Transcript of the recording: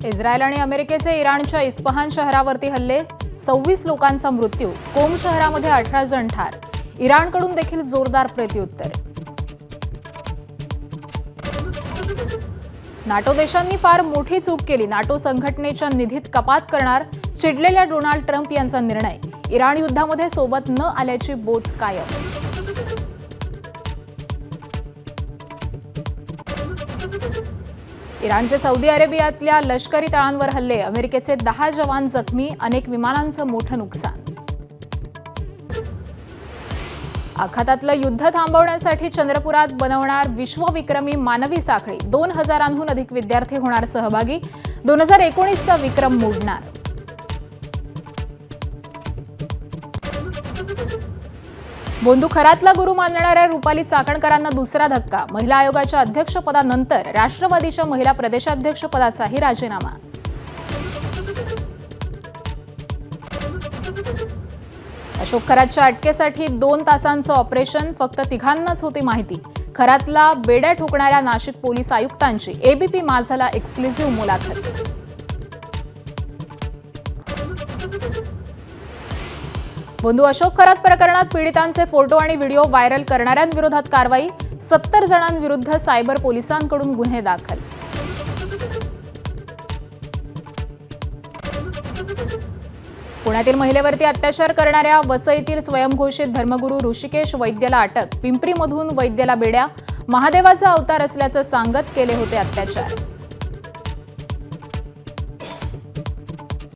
Israel आणि अमेरिकेचे इराणच्या इस्फहान शहरावरती हल्ले, 26 लोकांचा मृत्यू, कोम शहरामध्ये 18 जण ठार. इराणकडून देखील जोरदार प्रत्युत्तर. नाटो देशांनी फार मोठी चूक केली, नाटो संघटनेच्या निधीत कपात करणार, चिडलेल्या डोनाल्ड ट्रम्प यांचा निर्णय. इराण युद्धामध्ये सोबत न आल्याची बोच कायम. इराणचे सौदी अरेबियातल्या लष्करी तळांवर हल्ले, अमेरिकेचे 10 जवान जखमी, अनेक विमानांचं मोठं नुकसान. आखातातलं युद्ध थांबवण्यासाठी चंद्रपुरात बनवणार विश्वविक्रमी मानवी साखळी, 2000हून अधिक विद्यार्थी होणार सहभागी, 2019चा विक्रम मोडणार. बोंधू खरातला गुरु मानणाऱ्या रुपाली चाकणकरांना दुसरा धक्का, महिला आयोगाच्या अध्यक्षपदानंतर राष्ट्रवादीच्या महिला प्रदेशाध्यक्षपदाचाही राजीनामा. अशोक खरातच्या अटकेसाठी 2 तासांचं ऑपरेशन, फक्त तिघांनाच होती माहिती. खरातला बेड्या ठोकणाऱ्या नाशिक पोलीस आयुक्तांची एबीपी माझाला एक्सक्लुझिव्ह मुलाखत. बोंधू अशोक खरात प्रकरणात पीडितांचे फोटो आणि व्हिडिओ व्हायरल करणाऱ्यांविरोधात कारवाई, 70 जणांविरुद्ध सायबर पोलिसांकडून गुन्हे दाखल. पुण्यातील महिलेवरती अत्याचार करणाऱ्या वसईतील स्वयंघोषित धर्मगुरू ऋषिकेश वैद्याला अटक, पिंपरीमधून वैद्याला बेड्या, महादेवाचा अवतार असल्याचं सांगत केले होते अत्याचार.